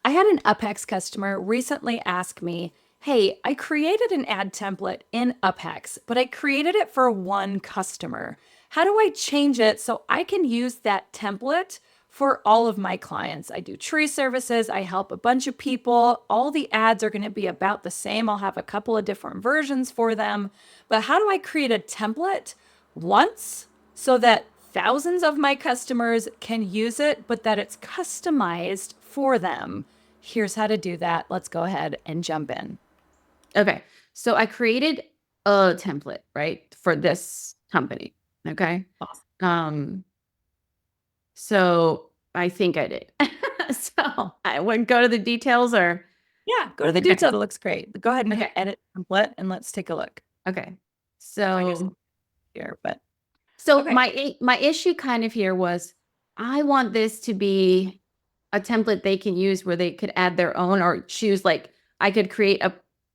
I had an UpHex customer recently ask me, hey, I created an ad template in UpHex, but I created it for one customer. How do I change it so I can use that template for all of my clients? I do tree services, I help a bunch of people. All the ads are going to be about the same. I'll have a couple of different versions for them. But how do I create a template once so that thousands of my customers can use it, but that it's customized for them? Here's how to do that. Let's go ahead and jump in. Okay. So I created a template, right, for this company. Okay. Awesome. So I think I did. So I wouldn't go to the details or. Yeah, go to the detail. That looks great. Go ahead and hit edit template and let's take a look. Okay. So Here, but okay. my issue kind of here was I want this to be a template they can use where they could add their own or choose, like I could create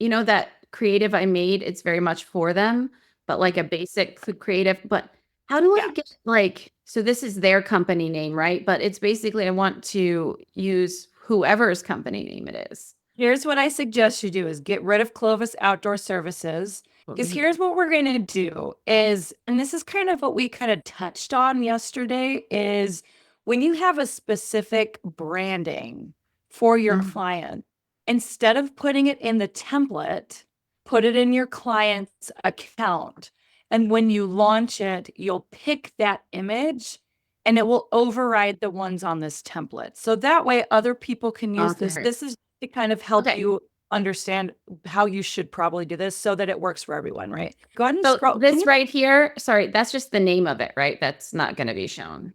that creative I made, it's very much for them, but like a basic creative. But how do I get so this is their company name, right? But it's basically I want to use whoever's company name it is. Here's what I suggest you do is get rid of Clovis Outdoor Services. Because here's what we're going to do is, and this is kind of what we kind of touched on yesterday, is when you have a specific branding for your client, instead of putting it in the template, put it in your client's account. And when you launch it, you'll pick that image and it will override the ones on this template. So that way other people can use this. This is to kind of help you understand how you should probably do this so that it works for everyone, right? Go ahead and scroll. This right here, sorry, that's just the name of it, right? That's not going to be shown.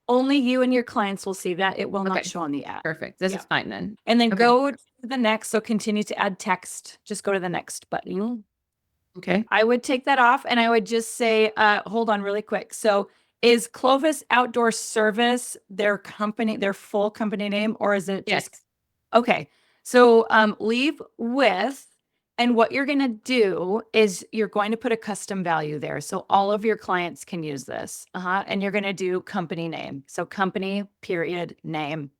Only you and your clients will see that. It will not show on the ad. Perfect. This is fine then. And then go to the next. So continue to add text. Just go to the next button. Okay. I would take that off and I would just say, hold on really quick. So is Clovis Outdoor Service their company, their full company name, or is it just? Yes. Okay. So leave with, and what you're going to do is you're going to put a custom value there. So all of your clients can use this. And you're going to do company name. So company, period, name.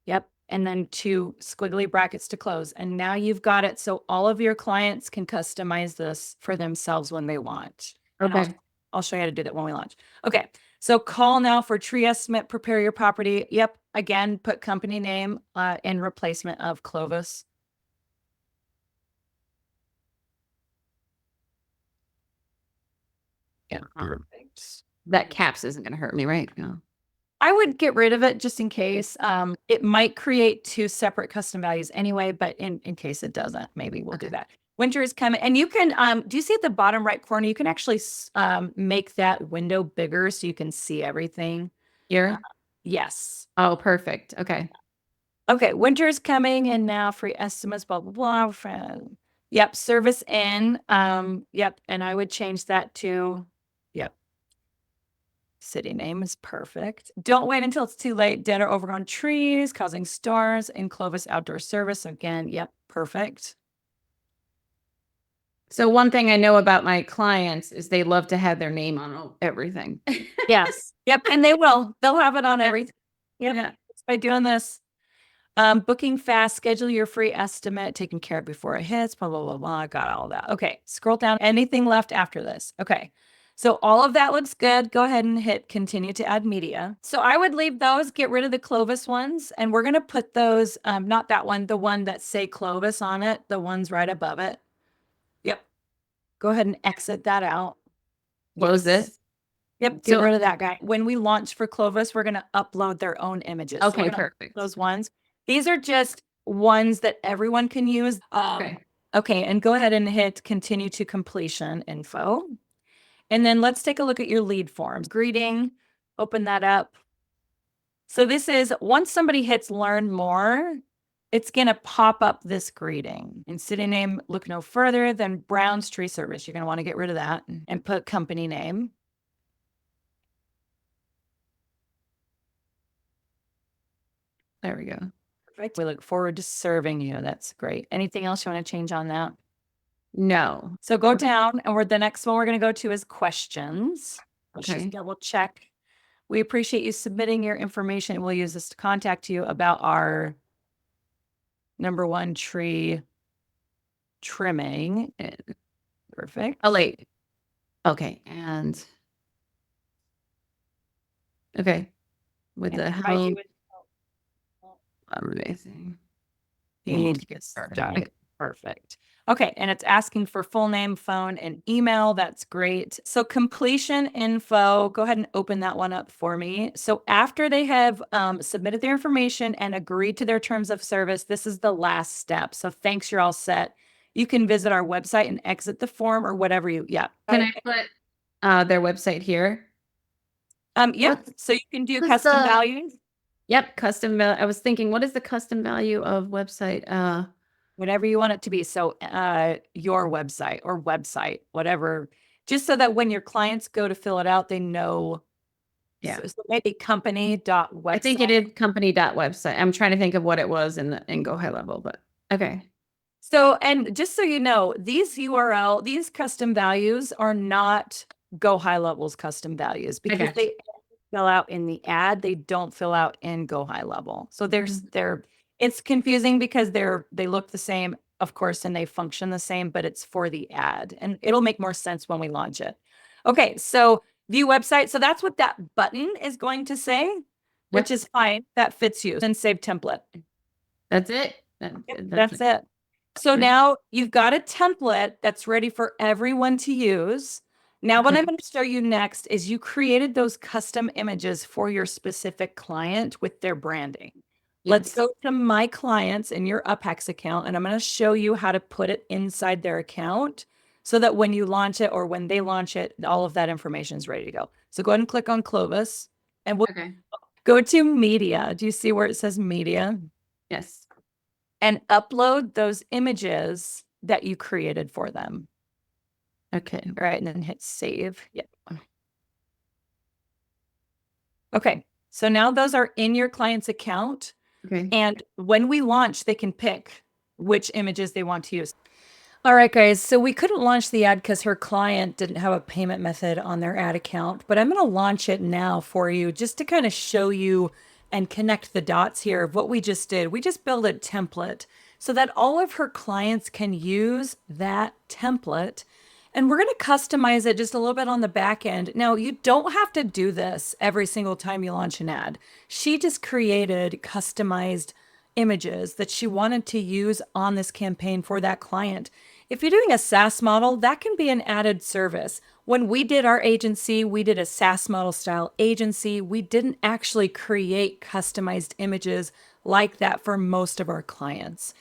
Yep. And then 2 squiggly brackets to close. And now you've got it. So all of your clients can customize this for themselves when they launch. Okay. I'll show you how to do that when we launch. Okay. So call now for tree estimate, prepare your property. Yep. Again, put company name in replacement of Clovis. Yeah. Perfect. That caps isn't going to hurt me, right? No. I would get rid of it just in case. It might create 2 separate custom values anyway, but in case it doesn't, maybe we'll do that. Winter is coming, and you can, do you see at the bottom right corner, you can actually make that window bigger so you can see everything. Here? Yes. Oh, perfect. Okay. Okay, winter is coming, and now free estimates, blah, blah, blah. Yep, service in, yep, and I would change that to, yep. City name is perfect. Don't wait until it's too late. Dead or overgrown trees causing stars in Clovis Outdoor Service. Again, yep, perfect. So one thing I know about my clients is they love to have their name on everything. Yes. Yep. And they will. They'll have it on everything. Yep. Yeah. By doing this. Booking fast, schedule your free estimate, taken care of before it hits, blah, blah, blah, blah. Got all that. Okay. Scroll down. Anything left after this? Okay. So all of that looks good. Go ahead and hit continue to add media. So I would leave those, get rid of the Clovis ones, and we're going to put those, not that one, the one that say Clovis on it, the ones right above it. Yep. Go ahead and exit that out. Close this. Yep, get rid of that guy. When we launch for Clovis, we're going to upload their own images. Okay, perfect. Those ones. These are just ones that everyone can use. Okay, and go ahead and hit continue to completion info. And then let's take a look at your lead forms. Greeting, open that up. So this is, once somebody hits learn more, it's going to pop up this greeting. And city name, look no further than Brown's Tree Service. You're going to want to get rid of that and put company name. There we go. Perfect. We look forward to serving you. That's great. Anything else you want to change on that? No. So go down, and the next one we're going to go to is questions. Let's just double check We appreciate you submitting your information. We'll use this to contact you about our #1 tree trimming. Perfect. Oh, wait. Okay. And okay. With And the provide you help. with Amazing. you need to get started. Perfect. Okay, and it's asking for full name, phone, and email. That's great. So completion info, go ahead and open that one up for me. So after they have submitted their information and agreed to their terms of service, this is the last step. So thanks, you're all set. You can visit our website and exit the form or whatever Can I put their website here? Yeah, so you can do what's custom the- values, Yep, custom value. I was thinking, what is the custom value of website? whatever you want it to be. So your website or website, whatever, just so that when your clients go to fill it out, they know. Yeah. So maybe company.website. I think it is company.website. I'm trying to think of what it was in Go High Level, but okay. So, and just so you know, these these custom values are not Go High Level's custom values because they fill out in the ad. They don't fill out in Go High Level. So it's confusing because they look the same, of course, and they function the same, but it's for the ad. And it'll make more sense when we launch it. Okay, so view website. So that's what that button is going to say, which is fine. That fits you. Then save template. That's it. That's it. So now you've got a template that's ready for everyone to use. Now, what I'm going to show you next is you created those custom images for your specific client with their branding. Let's go to my clients in your UpHex account, and I'm going to show you how to put it inside their account so that when you launch it or when they launch it, all of that information is ready to go. So go ahead and click on Clovis and we'll go to media. Do you see where it says media? Yes. And upload those images that you created for them. Okay, all right, and then hit save. Yep. Okay, so now those are in your client's account. Okay. And when we launch, they can pick which images they want to use. All right, guys, so we couldn't launch the ad because her client didn't have a payment method on their ad account, but I'm going to launch it now for you just to kind of show you and connect the dots here of what we just did. We just built a template so that all of her clients can use that template. And we're going to customize it just a little bit on the back end. Now, you don't have to do this every single time you launch an ad. She just created customized images that she wanted to use on this campaign for that client. If you're doing a SaaS model, that can be an added service. When we did our agency, we did a SaaS model style agency. We didn't actually create customized images like that for most of our clients.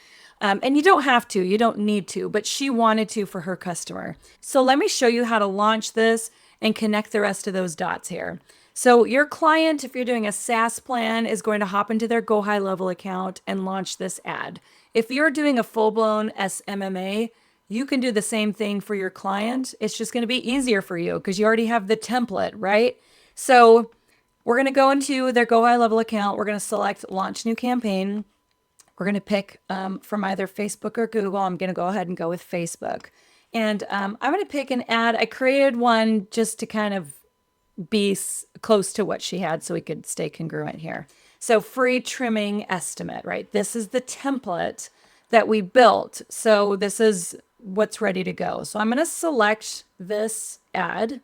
And you don't have to, you don't need to, but she wanted to for her customer. So let me show you how to launch this and connect the rest of those dots here. So your client, if you're doing a SaaS plan, is going to hop into their Go High Level account and launch this ad. If you're doing a full-blown SMMA, you can do the same thing for your client. It's just going to be easier for you because you already have the template, right? So we're going to go into their Go High Level account. We're going to select Launch New Campaign. We're going to pick from either Facebook or Google. I'm going to go ahead and go with Facebook. And I'm going to pick an ad. I created one just to kind of be close to what she had so we could stay congruent here. So free trimming estimate, right? This is the template that we built. So this is what's ready to go. So I'm going to select this ad.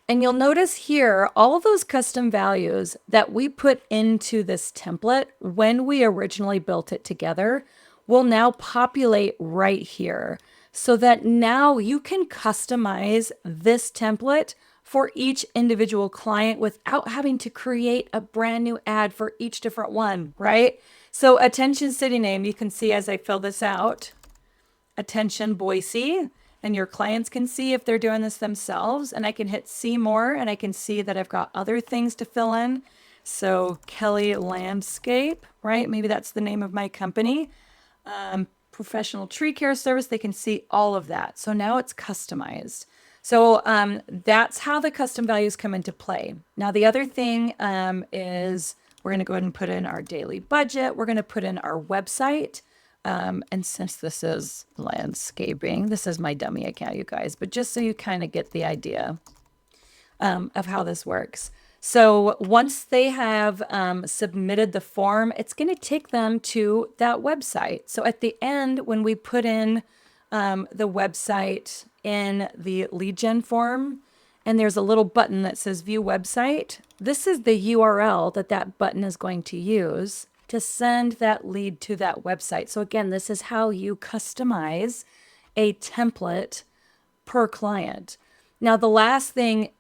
And you'll notice here, all of those custom values that we put into this template when we originally built it together will now populate right here so that now you can customize this template for each individual client without having to create a brand new ad for each different one, right? So attention city name, you can see as I fill this out, attention Boise. And your clients can see if they're doing this themselves. And I can hit see more and I can see that I've got other things to fill in. So Kelly Landscape, right? Maybe that's the name of my company. Professional tree care service. They can see all of that. So now it's customized. So that's how the custom values come into play. Now, the other thing is we're going to go ahead and put in our daily budget. We're going to put in our website. And since this is landscaping, this is my dummy account, you guys, but just so you kind of get the idea of how this works. So once they have submitted the form, it's going to take them to that website. So at the end, when we put in the website in the lead gen form, and there's a little button that says view website, this is the URL that that button is going to use to send that lead to that website. So again, this is how you customize a template per client. Now, the last thing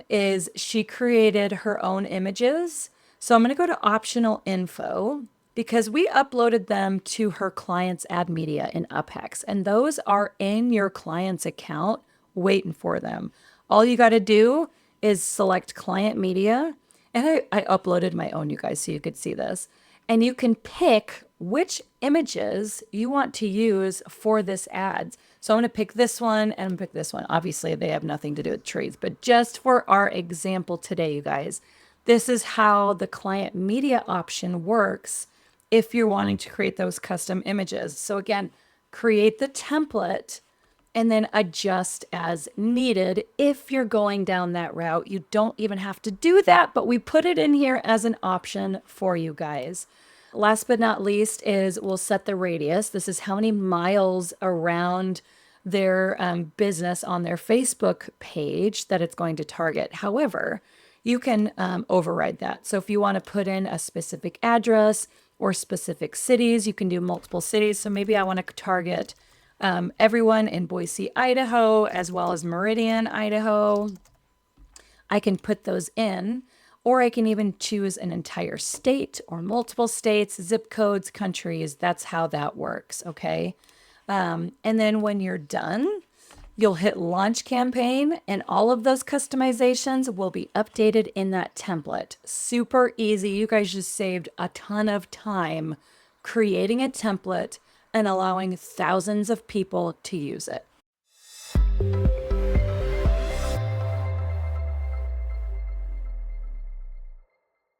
is she created her own images. So I'm going to go to optional info because we uploaded them to her client's ad media in UpHex, and those are in your client's account waiting for them. All you got to do is select client media. And I uploaded my own, you guys, so you could see this. And you can pick which images you want to use for this ad. So I'm going to pick this one and pick this one. Obviously, they have nothing to do with trades, but just for our example today, you guys, this is how the client media option works if you're wanting to create those custom images. So again, create the template and then adjust as needed if you're going down that route. You don't even have to do that, but we put it in here as an option for you guys. Last but not least is we'll set the radius. This is how many miles around their business on their Facebook page that it's going to target. However, you can override that. So if you want to put in a specific address or specific cities, you can do multiple cities. So maybe I want to target everyone in Boise, Idaho, as well as Meridian, Idaho. I can put those in, or I can even choose an entire state or multiple states, zip codes, countries. That's how that works, okay? And then when you're done, you'll hit launch campaign and all of those customizations will be updated in that template. Super easy. You guys just saved a ton of time creating a template and allowing thousands of people to use it.